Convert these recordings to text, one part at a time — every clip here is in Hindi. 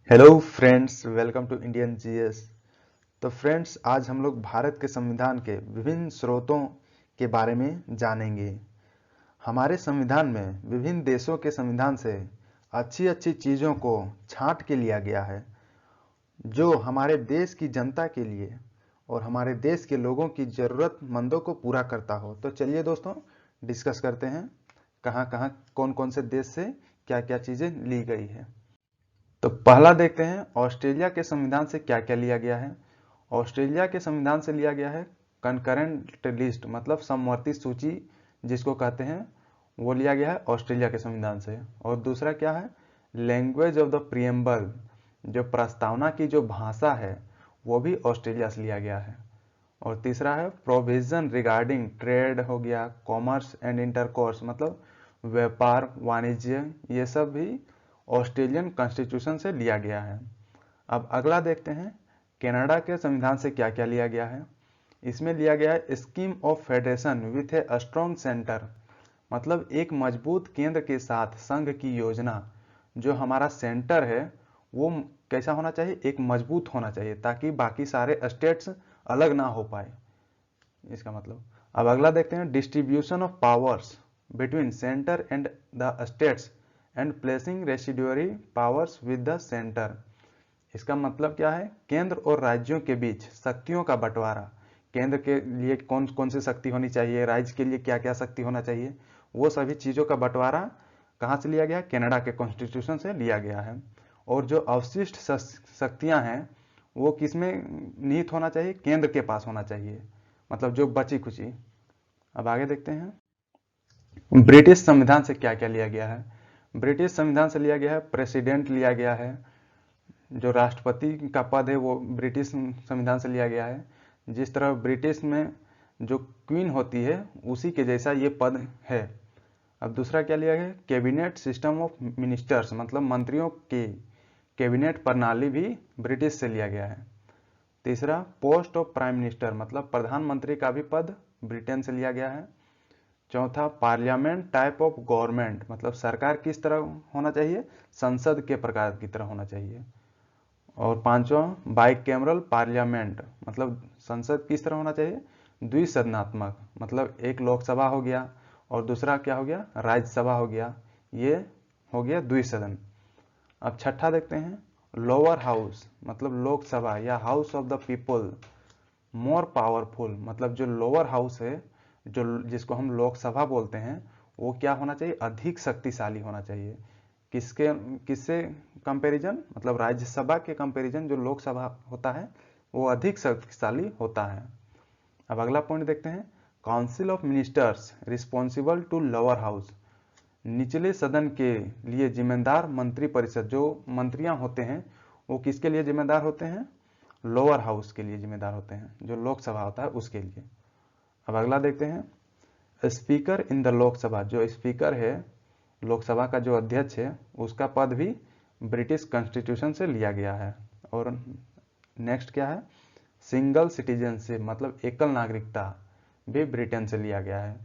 Hello friends, welcome to Indian GS. तो फ्रेंड्स, आज हम लोग भारत के संविधान के विभिन्न स्रोतों के बारे में जानेंगे। हमारे संविधान में विभिन्न देशों के संविधान से अच्छी अच्छी चीज़ों को छांट के लिया गया है, जो हमारे देश की जनता के लिए और हमारे देश के लोगों की ज़रूरतमंदों को पूरा करता हो। तो चलिए दोस्तों, डिस्कस करते हैं कहाँ कहाँ कौन कौन से देश से क्या क्या चीज़ें ली गई है। तो पहला देखते हैं ऑस्ट्रेलिया के संविधान से क्या क्या लिया गया है। ऑस्ट्रेलिया के संविधान से लिया गया है कंकरेंट लिस्ट, मतलब समवर्ती सूची जिसको कहते हैं, वो लिया गया है ऑस्ट्रेलिया के संविधान से। और दूसरा क्या है, लैंग्वेज ऑफ द प्रियम्बल, जो प्रस्तावना की जो भाषा है वो भी ऑस्ट्रेलिया से लिया गया है। और तीसरा है प्रोविजन रिगार्डिंग ट्रेड, हो गया कॉमर्स एंड इंटरकोर्स, मतलब व्यापार वाणिज्य, ये सब भी ऑस्ट्रेलियन कॉन्स्टिट्यूशन से लिया गया है। अब अगला देखते हैं कनाडा के संविधान से क्या क्या लिया गया है। इसमें लिया गया है scheme of federation with a strong centre, मतलब एक मजबूत केंद्र के साथ संघ की योजना। जो हमारा सेंटर है वो कैसा होना चाहिए, एक मजबूत होना चाहिए, ताकि बाकी सारे स्टेट्स अलग ना हो पाए, इसका मतलब। अब अगला देखते हैं distribution of powers between centre and the states and placing residuary powers with the centre. इसका मतलब क्या है, केंद्र और राज्यों के बीच शक्तियों का बंटवारा। केंद्र के लिए कौन कौन सी शक्ति होनी चाहिए, राज्य के लिए क्या क्या शक्ति होना चाहिए, वो सभी चीज़ों का बंटवारा कहाँ से लिया गया, कनाडा के कॉन्स्टिट्यूशन से लिया गया है। और जो अवशिष्ट शक्तियाँ हैं वो किसमें निहित होना चाहिए, केंद्र के पास होना चाहिए, मतलब जो बची खुची। अब आगे देखते हैं ब्रिटिश संविधान से क्या क्या लिया गया है। ब्रिटिश संविधान से लिया गया है प्रेसिडेंट लिया गया है, जो राष्ट्रपति का पद है वो ब्रिटिश संविधान से लिया गया है। जिस तरह ब्रिटिश में जो क्वीन होती है उसी के जैसा ये पद है। अब दूसरा क्या लिया गया, कैबिनेट सिस्टम ऑफ मिनिस्टर्स, मतलब मंत्रियों की कैबिनेट प्रणाली भी ब्रिटिश से लिया गया है। तीसरा पोस्ट ऑफ प्राइम मिनिस्टर, मतलब प्रधानमंत्री का भी पद ब्रिटेन से लिया गया है। चौथा पार्लियामेंट टाइप ऑफ गवर्नमेंट, मतलब सरकार किस तरह होना चाहिए, संसद के प्रकार की तरह होना चाहिए। और पांचवा बाइकैमरल पार्लियामेंट, मतलब संसद किस तरह होना चाहिए, द्विसदनात्मक, मतलब एक लोकसभा हो गया और दूसरा क्या हो गया, राज्यसभा हो गया, ये हो गया द्विसदन। अब छठा देखते हैं लोअर हाउस, मतलब लोकसभा या house of the people more powerful, मतलब जो लोअर हाउस है, जो जिसको हम लोकसभा बोलते हैं, वो क्या होना चाहिए, अधिक शक्तिशाली होना चाहिए। किसके किससे कंपैरिजन, मतलब राज्यसभा के कंपैरिजन जो लोकसभा होता है वो अधिक शक्तिशाली होता है। अब अगला पॉइंट देखते हैं council of ministers responsible to lower house, निचले सदन के लिए जिम्मेदार मंत्री परिषद, जो मंत्रियां होते हैं वो किसके लिए जिम्मेदार होते हैं, लोअर हाउस के लिए जिम्मेदार होते हैं, जो लोकसभा होता है उसके लिए। अब अगला देखते हैं स्पीकर इन द लोकसभा, जो स्पीकर है लोकसभा का, जो अध्यक्ष है, उसका पद भी ब्रिटिश कॉन्स्टिट्यूशन से लिया गया है। और नेक्स्ट क्या है, सिंगल सिटीजनशिप, मतलब एकल नागरिकता भी ब्रिटेन से लिया गया है।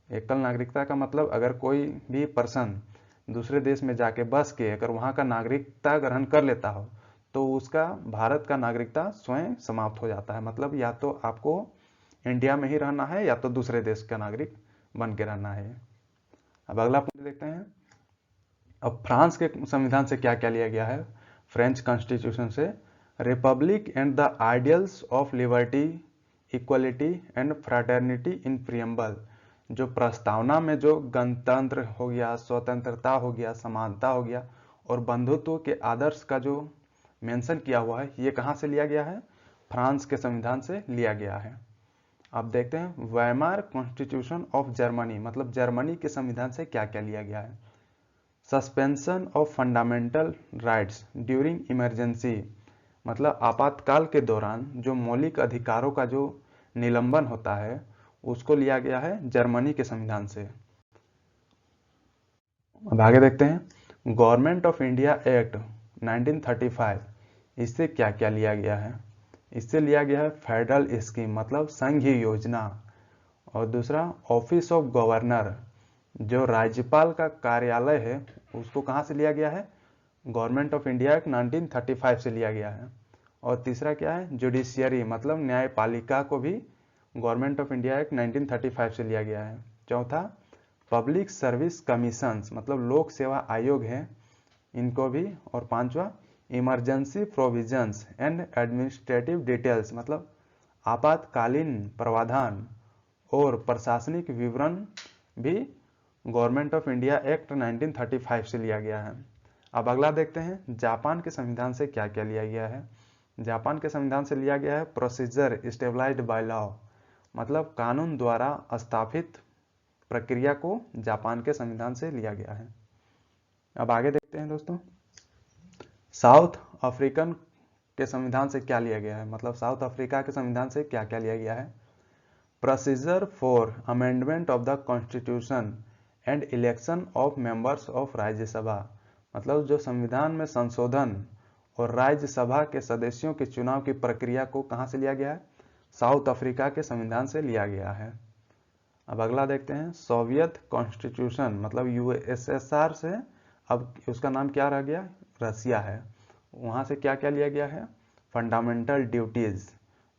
एकल नागरिकता का मतलब अगर कोई भी पर्सन दूसरे देश में जाके बस के अगर वहाँ का नागरिकता ग्रहण कर लेता हो तो उसका भारत का नागरिकता स्वयं समाप्त हो जाता है, मतलब या तो आपको इंडिया में ही रहना है या तो दूसरे देश का नागरिक बन के रहना है। अब अगला पॉइंट देखते हैं अब फ्रांस के संविधान से क्या क्या लिया गया है। फ्रेंच कॉन्स्टिट्यूशन से Republic and the ideals of liberty equality and fraternity in preamble, जो प्रस्तावना में जो गणतंत्र हो गया, स्वतंत्रता हो गया, समानता हो गया और बंधुत्व के आदर्श का जो मेंशन किया हुआ है, ये कहाँ से लिया गया है, फ्रांस के संविधान से लिया गया है। अब देखते हैं वाइमार कॉन्स्टिट्यूशन ऑफ जर्मनी, मतलब जर्मनी के संविधान से क्या क्या लिया गया है। Suspension of fundamental rights during emergency, मतलब आपातकाल के दौरान जो मौलिक अधिकारों का जो निलंबन होता है उसको लिया गया है जर्मनी के संविधान से। अब आगे देखते हैं गवर्नमेंट ऑफ इंडिया एक्ट 1935, इससे क्या क्या लिया गया है। इससे लिया गया है फेडरल स्कीम, मतलब संघीय योजना। और दूसरा ऑफिस ऑफ गवर्नर, जो राज्यपाल का कार्यालय है उसको कहाँ से लिया गया है, गवर्नमेंट ऑफ इंडिया एक्ट 1935 से लिया गया है। और तीसरा क्या है, जुडिशियरी मतलब न्यायपालिका को भी गवर्नमेंट ऑफ इंडिया एक्ट 1935 से लिया गया है। चौथा पब्लिक सर्विस कमीशंस मतलब लोक सेवा आयोग है, इनको भी। और पांचवा emergency provisions and administrative details मतलब आपातकालीन प्रावधान और प्रशासनिक विवरण भी गवर्नमेंट ऑफ इंडिया एक्ट 1935 से लिया गया है। अब अगला देखते हैं जापान के संविधान से क्या क्या लिया गया है। जापान के संविधान से लिया गया है प्रोसीजर स्टेबलाइज्ड बाय लॉ मतलब कानून द्वारा स्थापित प्रक्रिया को जापान के संविधान से लिया गया है। अब आगे देखते हैं दोस्तों, साउथ अफ्रीकन के संविधान से क्या लिया गया है, मतलब साउथ अफ्रीका के संविधान से क्या क्या लिया गया है। Procedure for amendment of the constitution and election of members of Rajya Sabha मतलब जो संविधान में संशोधन और राज्यसभा के सदस्यों के चुनाव की प्रक्रिया को कहां से लिया गया है, साउथ अफ्रीका के संविधान से लिया गया है। अब अगला देखते हैं सोवियत कॉन्स्टिट्यूशन मतलब यूएसएसआर से अब उसका नाम क्या रह गया, रसिया है। वहां से क्या क्या लिया गया है, फंडामेंटल ड्यूटीज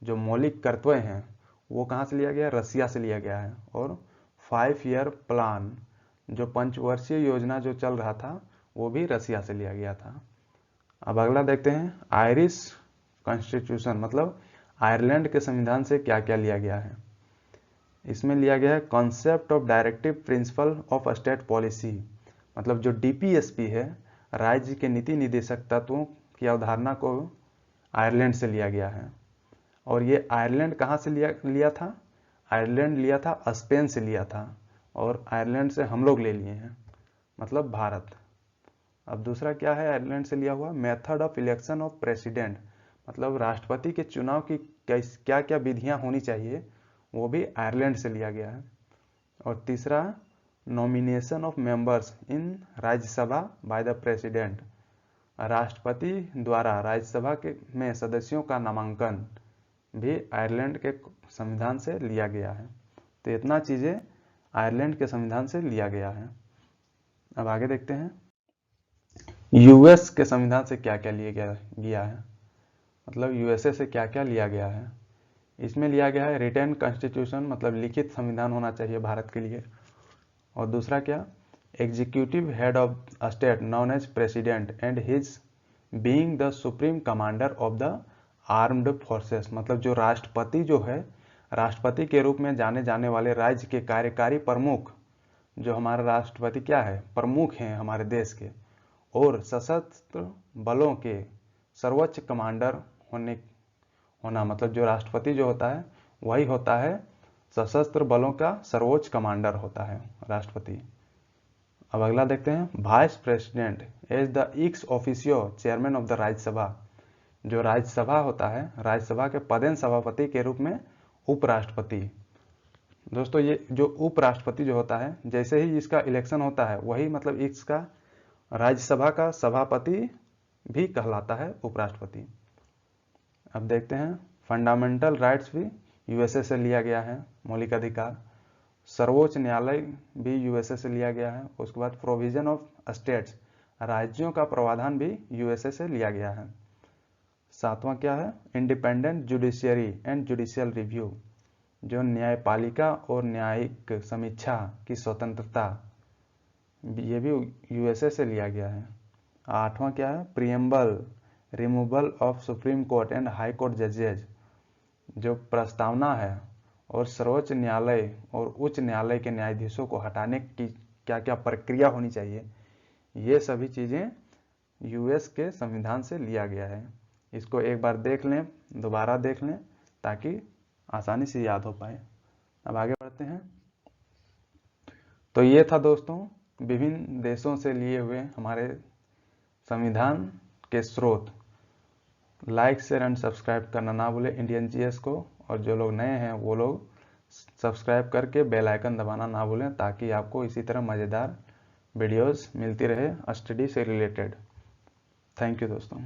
जो मौलिक कर्तव्य हैं वो कहां से लिया गया, रसिया से लिया गया है। और 5 ईयर प्लान जो पंचवर्षीय योजना जो चल रहा था वो भी रसिया से लिया गया था। अब अगला देखते हैं आयरिश कॉन्स्टिट्यूशन मतलब आयरलैंड के संविधान से क्या क्या लिया गया है। इसमें लिया गया है concept of directive principle of state policy मतलब जो डीपीएसपी है राज्य के नीति निदेशक तत्वों की अवधारणा को आयरलैंड से लिया गया है। और ये आयरलैंड कहाँ से लिया था, आयरलैंड लिया था स्पेन से लिया था और आयरलैंड से हम लोग ले लिए हैं मतलब भारत। अब दूसरा क्या है आयरलैंड से लिया हुआ, method of election of president मतलब राष्ट्रपति के चुनाव की क्या क्या विधियां होनी चाहिए वो भी आयरलैंड से लिया गया है। और तीसरा nomination of members in Rajya Sabha by the president राष्ट्रपति द्वारा राज्यसभा के में सदस्यों का नामांकन भी आयरलैंड के संविधान से लिया गया है। तो इतना चीजें आयरलैंड के संविधान से लिया गया है। अब आगे देखते हैं यूएस के संविधान से क्या क्या लिया गया है मतलब यूएसए से क्या क्या लिया गया है। इसमें लिया गया है रिटन कॉन्स्टिट्यूशन मतलब लिखित संविधान होना चाहिए भारत के लिए। और दूसरा क्या, executive head of state known as president and his being the supreme commander of the armed forces मतलब जो राष्ट्रपति जो है राष्ट्रपति के रूप में जाने जाने वाले राज्य के कार्यकारी प्रमुख जो हमारा राष्ट्रपति क्या है, प्रमुख हैं हमारे देश के, और सशस्त्र बलों के सर्वोच्च कमांडर होना मतलब जो राष्ट्रपति जो होता है वही होता है सशस्त्र बलों का सर्वोच्च कमांडर होता है राष्ट्रपति। अब अगला देखते हैं vice president as the ex officio chairman of the Rajya Sabha जो राज्यसभा होता है राज्यसभा के पदेन सभापति के रूप में उपराष्ट्रपति। दोस्तों ये जो उपराष्ट्रपति जो होता है जैसे ही इसका इलेक्शन होता है वही मतलब इसका राज्यसभा का सभापति भी कहलाता है उपराष्ट्रपति। अब देखते हैं फंडामेंटल राइट्स भी यूएसए से लिया गया है, मौलिक अधिकार। सर्वोच्च न्यायालय भी यूएसए से लिया गया है। उसके बाद प्रोविजन ऑफ स्टेट्स राज्यों का प्रावधान भी यूएसए से लिया गया है। सातवां क्या है, independent judiciary and judicial review जो न्यायपालिका और न्यायिक समीक्षा की स्वतंत्रता ये भी यूएसए से लिया गया है। आठवां क्या है, preamble removal of supreme court and high court जजेज जो प्रस्तावना है और सर्वोच्च न्यायालय और उच्च न्यायालय के न्यायाधीशों को हटाने की क्या क्या प्रक्रिया होनी चाहिए ये सभी चीजें यूएस के संविधान से लिया गया है। इसको एक बार देख लें, दोबारा देख लें ताकि आसानी से याद हो पाए। अब आगे बढ़ते हैं। तो ये था दोस्तों विभिन्न देशों से लिए हुए हमारे संविधान के स्रोत। लाइक शेयर एंड सब्सक्राइब करना ना भूलें इंडियन जीएस को, और जो लोग नए हैं वो लोग सब्सक्राइब करके बेल आइकन दबाना ना भूलें ताकि आपको इसी तरह मज़ेदार वीडियोस मिलती रहे स्टडी से रिलेटेड। थैंक यू दोस्तों।